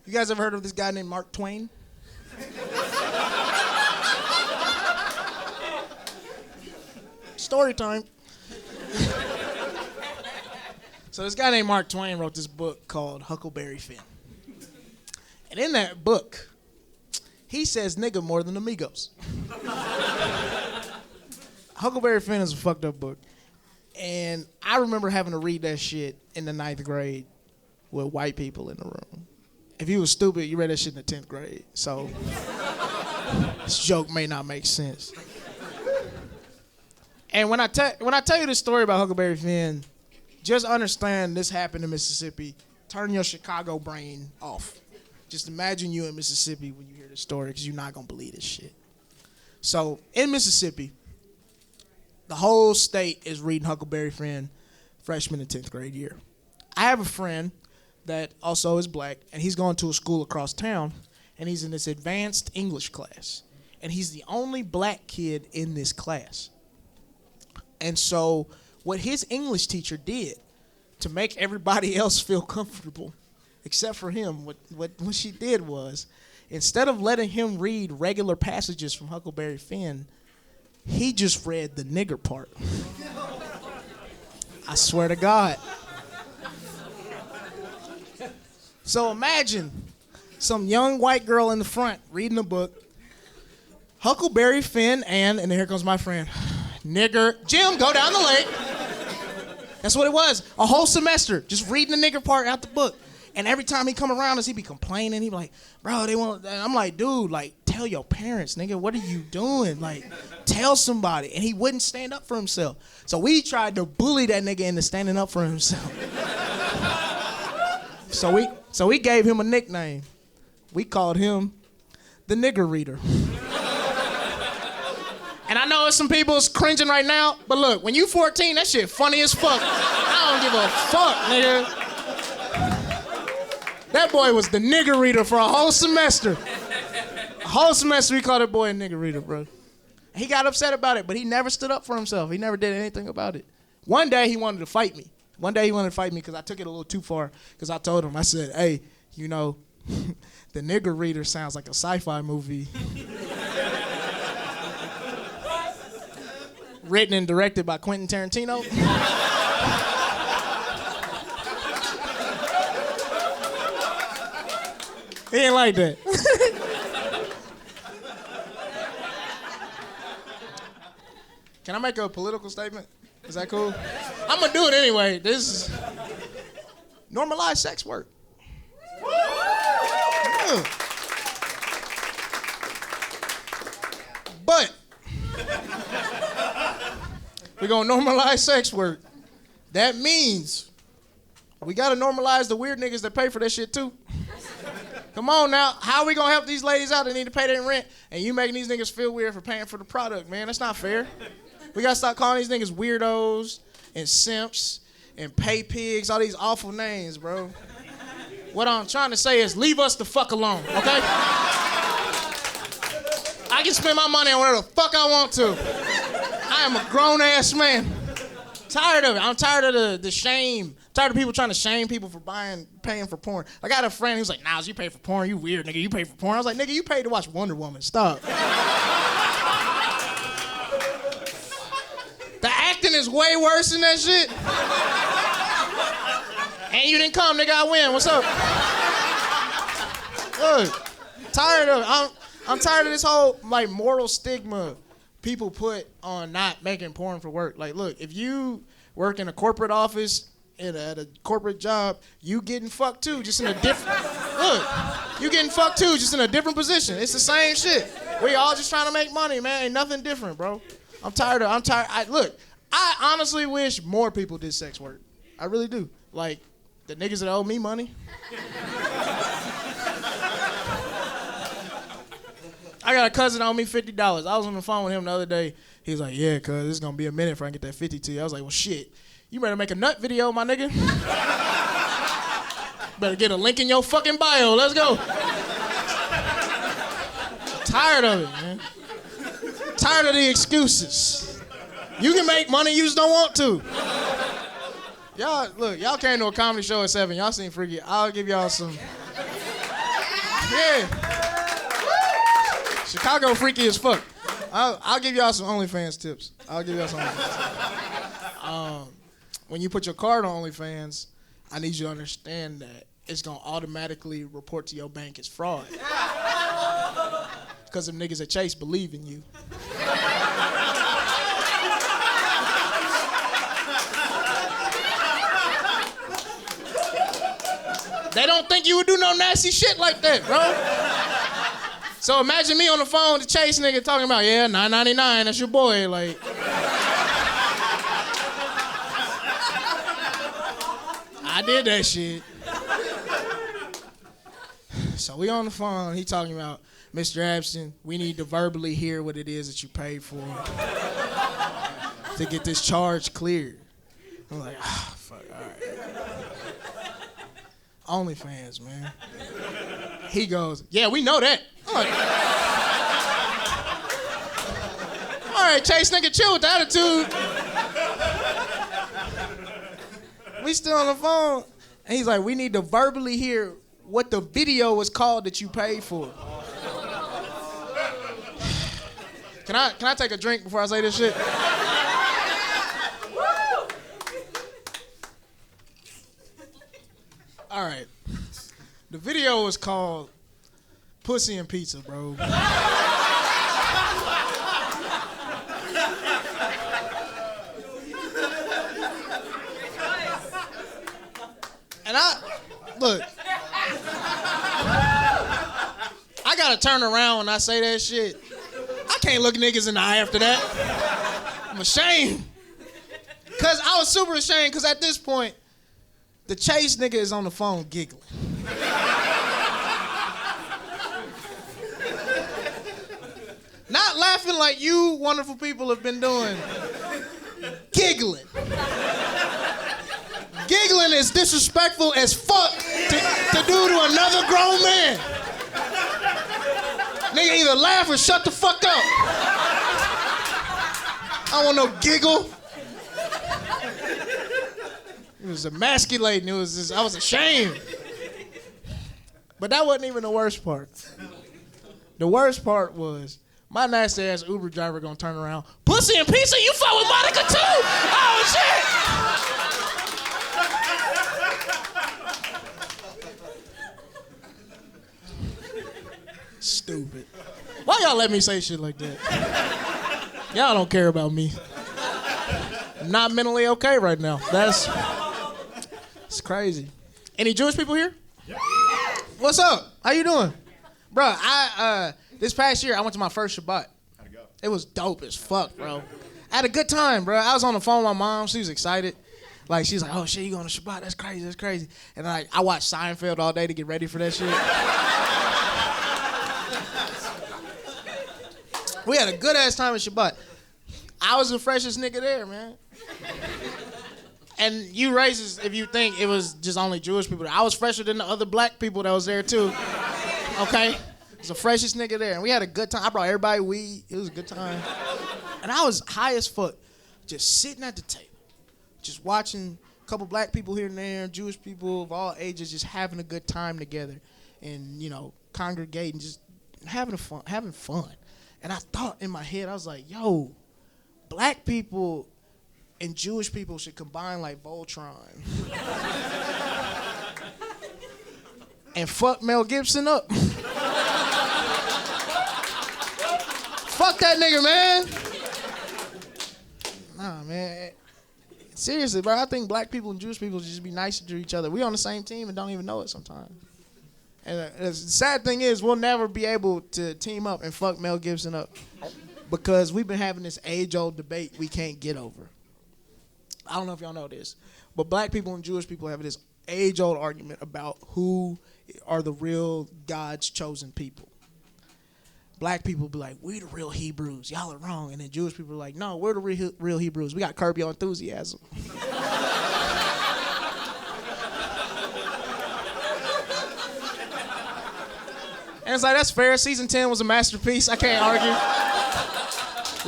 You guys ever heard of this guy named Mark Twain? Story time. So this guy named Mark Twain wrote this book called Huckleberry Finn. And in that book, he says nigga more than amigos. Huckleberry Finn is a fucked up book. And I remember having to read that shit in the 9th grade with white people in the room. If you was stupid, you read that shit in the 10th grade. So this joke may not make sense. And when I tell you this story about Huckleberry Finn, just understand this happened in Mississippi. Turn your Chicago brain off. Just imagine you in Mississippi when you hear this story, because you're not going to believe this shit. So in Mississippi, the whole state is reading Huckleberry Finn freshman and 10th grade year. I have a friend that also is black, and he's going to a school across town, and he's in this advanced English class. And he's the only black kid in this class. And so what his English teacher did to make everybody else feel comfortable, except for him, what she did was, instead of letting him read regular passages from Huckleberry Finn, he just read the nigger part. I swear to God. So imagine some young white girl in the front reading a book, Huckleberry Finn and then here comes my friend, nigger, Jim, go down the lake. That's what it was. A whole semester, just reading the nigger part out the book. And every time he come around us, he be complaining. He be like, bro, they want, and I'm like, dude, like, tell your parents, nigga, what are you doing? Like, tell somebody. And he wouldn't stand up for himself. So we tried to bully that nigga into standing up for himself. So we gave him a nickname. We called him the nigger reader. And I know some people is cringing right now, but look, when you 14, that shit funny as fuck. I don't give a fuck, nigga. That boy was the nigger reader for a whole semester. A whole semester we called that boy a nigger reader, bro. He got upset about it, but he never stood up for himself. He never did anything about it. One day he wanted to fight me. One day he wanted to fight me because I took it a little too far. Because I told him, I said, hey, you know, the nigger reader sounds like a sci-fi movie. Written and directed by Quentin Tarantino. He ain't like that. Can I make a political statement? Is that cool? I'm gonna do it anyway. This is normalized sex work. Yeah. But we're gonna normalize sex work. That means we gotta normalize the weird niggas that pay for that shit too. Come on now, how are we gonna help these ladies out that need to pay their rent and you making these niggas feel weird for paying for the product, man? That's not fair. We gotta stop calling these niggas weirdos and simps and pay pigs, all these awful names, bro. What I'm trying to say is leave us the fuck alone, okay? I can spend my money on whatever the fuck I want to. I am a grown-ass man. Tired of it. I'm tired of the shame. Tired of people trying to shame people for paying for porn. I got a friend who's like, Niles, you pay for porn? You weird, nigga. You pay for porn? I was like, nigga, you paid to watch Wonder Woman. Stop. The acting is way worse than that shit. And you didn't come, nigga. I win. What's up? Look, tired of it. I'm tired of this whole like moral stigma people put on not making porn for work. Like, look, if you work in a corporate office at a corporate job, you getting fucked too, just in a different. Look, you getting fucked too, just in a different position. It's the same shit. We all just trying to make money, man. Ain't nothing different, bro. I'm tired. Look, I honestly wish more people did sex work. I really do. Like the niggas that owe me money. I got a cousin that owe me $50. I was on the phone with him the other day. He was like, yeah, cuz it's gonna be a minute before I get that 50 to you. I was like, well, shit. You better make a nut video, my nigga. Better get a link in your fucking bio. Let's go. Tired of it, man. Tired of the excuses. You can make money, you just don't want to. Y'all, look, y'all came to a comedy show at 7. Y'all seem freaky. I'll give y'all some. Yeah. Chicago freaky as fuck. I'll give y'all some OnlyFans tips. When you put your card on OnlyFans, I need you to understand that it's gonna automatically report to your bank as fraud. Because them niggas at Chase believe in you. They don't think you would do no nasty shit like that, bro. So imagine me on the phone with the Chase nigga talking about, yeah, $9.99, that's your boy, like. I did that shit. So we on the phone, he talking about, Mr. Abston, we need to verbally hear what it is that you paid for to get this charge cleared. I'm like, fuck, all right. OnlyFans, man. He goes, yeah, we know that. I'm like, all right, Chase, nigga, chill with the attitude. We still on the phone, and he's like, we need to verbally hear what the video was called that you paid for. Can I take a drink before I say this shit? All right. The video was called Pussy and Pizza, bro. And look, I gotta turn around when I say that shit. I can't look niggas in the eye after that. I'm ashamed. Cause I was super ashamed, cause at this point, the Chase nigga is on the phone giggling. Not laughing like you wonderful people have been doing. Giggling. Giggling is disrespectful as fuck to do to another grown man. Nigga either laugh or shut the fuck up. I don't want no giggle. It was emasculating. I was ashamed. But that wasn't even the worst part. The worst part was my nasty ass Uber driver gonna turn around. Pussy and Pizza, you fuck with Monica too? Oh shit! Stupid. Why y'all let me say shit like that? Y'all don't care about me. I'm not mentally okay right now. It's crazy. Any Jewish people here? Yeah. What's up? How you doing? Bro, this past year I went to my first Shabbat. How'd it go? It was dope as fuck, bro. I had a good time, bro. I was on the phone with my mom. She was excited. Like, she's like, oh shit, you going to Shabbat? That's crazy. And I watched Seinfeld all day to get ready for that shit. We had a good ass time at Shabbat. I was the freshest nigga there, man. And you racist if you think it was just only Jewish people. I was fresher than the other black people that was there too. Okay? I was the freshest nigga there. And we had a good time. I brought everybody weed. It was a good time. And I was high as fuck. Just sitting at the table. Just watching a couple black people here and there, Jewish people of all ages, just having a good time together. And, you know, congregating, just having fun. And I thought in my head, I was like, yo, black people and Jewish people should combine like Voltron. And fuck Mel Gibson up. Fuck that nigga, man. Nah, man. Seriously, bro, I think black people and Jewish people should just be nicer to each other. We on the same team and don't even know it sometimes. And the sad thing is, we'll never be able to team up and fuck Mel Gibson up because we've been having this age-old debate we can't get over. I don't know if y'all know this, but black people and Jewish people have this age-old argument about who are the real God's chosen people. Black people be like, we the real Hebrews. Y'all are wrong. And then Jewish people are like, no, we're the real Hebrews. We got Curb Your Enthusiasm. And it's like, that's fair. Season 10 was a masterpiece. I can't argue.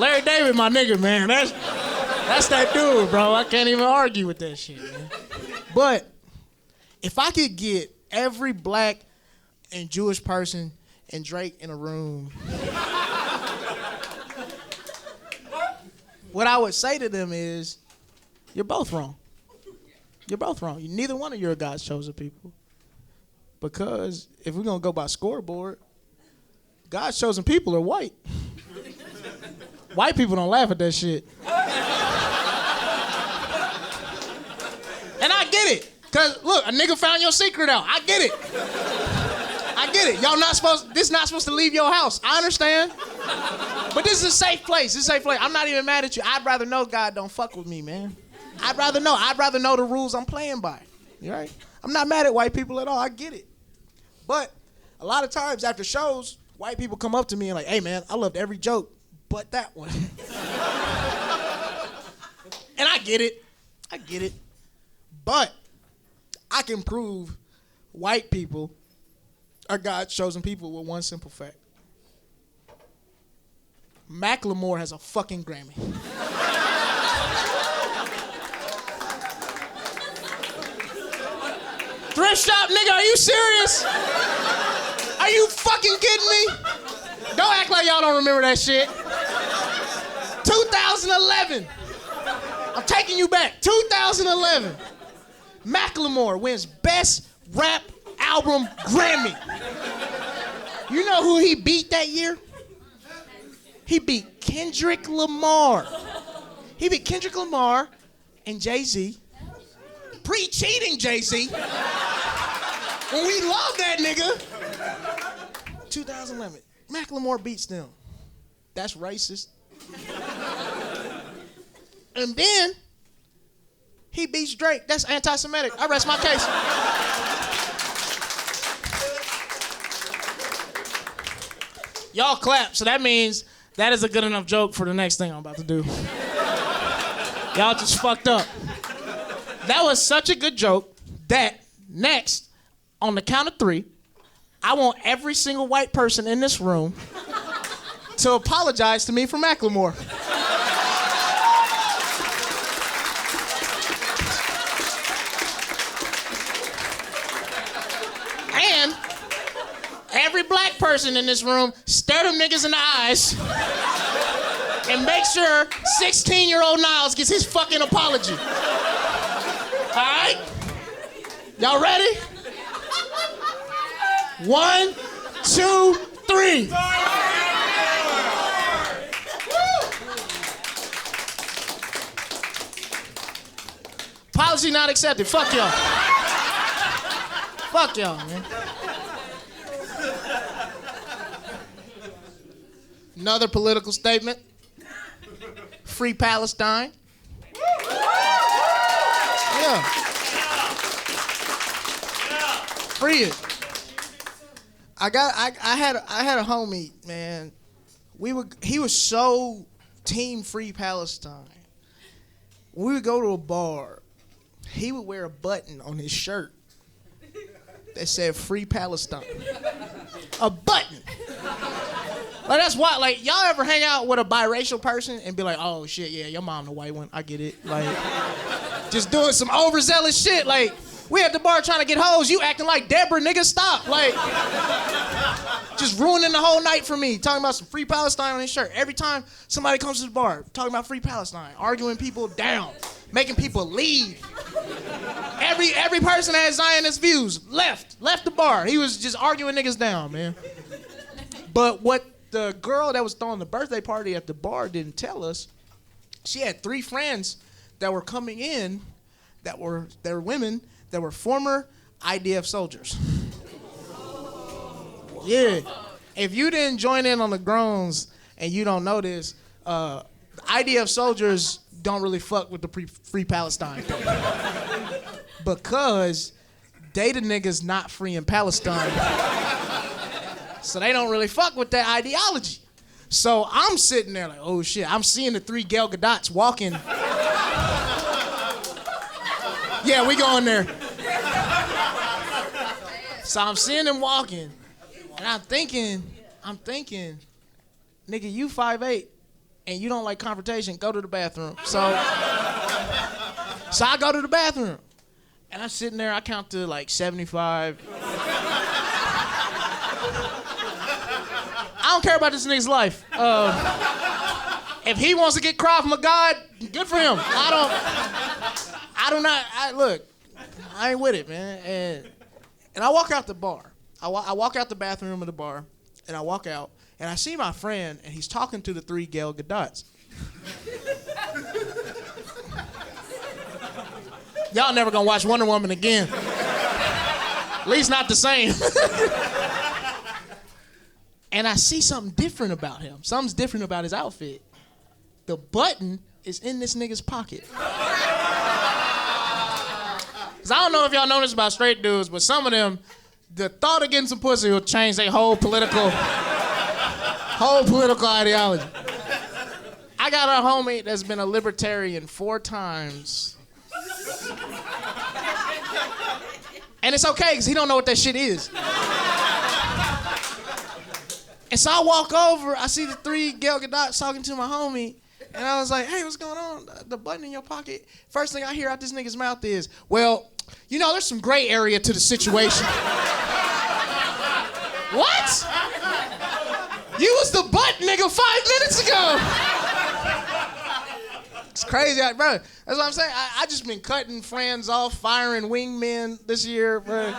Larry David, my nigga, man. That's that dude, bro. I can't even argue with that shit, man. But if I could get every black and Jewish person and Drake in a room, what I would say to them is, you're both wrong. You're both wrong. Neither one of you are God's chosen people. Because if we're going to go by scoreboard, God's chosen people are white. White people don't laugh at that shit. And I get it. Because, look, a nigga found your secret out. I get it. I get it. This not supposed to leave your house. I understand. But this is a safe place. This is a safe place. I'm not even mad at you. I'd rather know God don't fuck with me, man. I'd rather know. I'd rather know the rules I'm playing by. You right? I'm not mad at white people at all. I get it. But a lot of times after shows, white people come up to me and like, hey, man, I loved every joke but that one. And I get it. I get it. But I can prove white people are God's chosen people with one simple fact. Macklemore has a fucking Grammy. Thrift shop, nigga, are you serious? Are you fucking kidding me? Don't act like y'all don't remember that shit. 2011. I'm taking you back. 2011. Macklemore wins Best Rap Album Grammy. You know who he beat that year? He beat Kendrick Lamar. He beat Kendrick Lamar and Jay-Z. Pre-cheating Jay-Z. When we love that nigga. 2011. Macklemore beats them. That's racist. And then he beats Drake. That's anti-Semitic. I rest my case. Y'all clap, so that means that is a good enough joke for the next thing I'm about to do. Y'all just fucked up. That was such a good joke that next, on the count of 3, I want every single white person in this room to apologize to me for Macklemore. And every black person in this room, stare them niggas in the eyes and make sure 16-year-old Niles gets his fucking apology. All right? Y'all ready? 1, 2, 3. Apology not accepted. Fuck y'all. Fuck y'all, man. Another political statement. Free Palestine. Yeah. Free it. I had a homie, man. He was so team Free Palestine. When we would go to a bar, he would wear a button on his shirt that said Free Palestine. A button. Like, that's why, like, y'all ever hang out with a biracial person and be like, oh shit, yeah, your mom the white one, I get it. Like, just doing some overzealous shit. Like, we at the bar trying to get hoes, you acting like Deborah, nigga, stop. Like, just ruining the whole night for me, talking about some Free Palestine on his shirt. Every time somebody comes to the bar, talking about Free Palestine, arguing people down, making people leave. Every person that has Zionist views left the bar. He was just arguing niggas down, man. But what the girl that was throwing the birthday party at the bar didn't tell us, she had 3 friends that were coming in that were women that were former IDF soldiers. Yeah. If you didn't join in on the groans and you don't know this, IDF soldiers don't really fuck with the Free Palestine thing. Because they the niggas not free in Palestine. So they don't really fuck with that ideology. So I'm sitting there like, oh shit, I'm seeing the 3 Gal Gadots walking. Yeah, we going there. So I'm seeing them walking, and I'm thinking, nigga, you 5'8", and you don't like confrontation, go to the bathroom. So I go to the bathroom, and I'm sitting there, I count to like 75. don't care about this nigga's life. If he wants to get Krav Maga, good for him. Look, I ain't with it, man. And I walk out the bar. I walk out the bathroom of the bar, and I walk out, and I see my friend, and he's talking to the 3 Gal Gadots. Y'all never gonna watch Wonder Woman again. At least not the same. And I see something different about him. Something's different about his outfit. The button is in this nigga's pocket. Cause I don't know if y'all know this about straight dudes, but some of them, the thought of getting some pussy will change their whole political ideology. I got a homie that's been a libertarian 4 times. And it's okay, because he don't know what that shit is. And so I walk over, I see the 3 Gal Gadots talking to my homie, and I was like, hey, what's going on? The button in your pocket? First thing I hear out this nigga's mouth is, well, you know, there's some gray area to the situation. What? You was the butt nigga 5 minutes ago. It's crazy, bro. That's what I'm saying. I just been cutting friends off, firing wingmen this year, bro.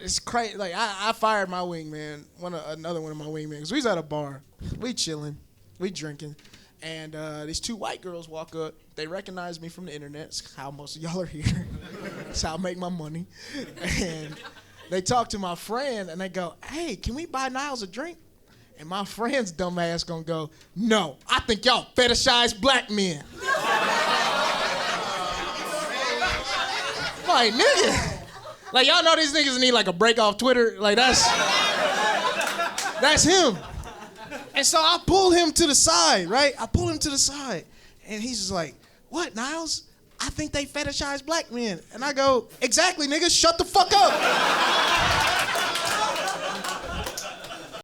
It's crazy. Like I fired my wingman, another one of my wingmen, because we was at a bar, we chilling, we drinking, and these 2 white girls walk up. They recognize me from the internet. It's how most of y'all are here. It's how I make my money. And they talk to my friend, and they go, hey, can we buy Niles a drink? And my friend's dumb ass gonna go, no, I think y'all fetishize black men. Like, nigga. Like, y'all know these niggas need like a break off Twitter. Like, that's him. And so I pull him to the side, right? I pull him to the side. And he's just like, what, Niles? I think they fetishize black men. And I go, exactly, nigga, shut the fuck up.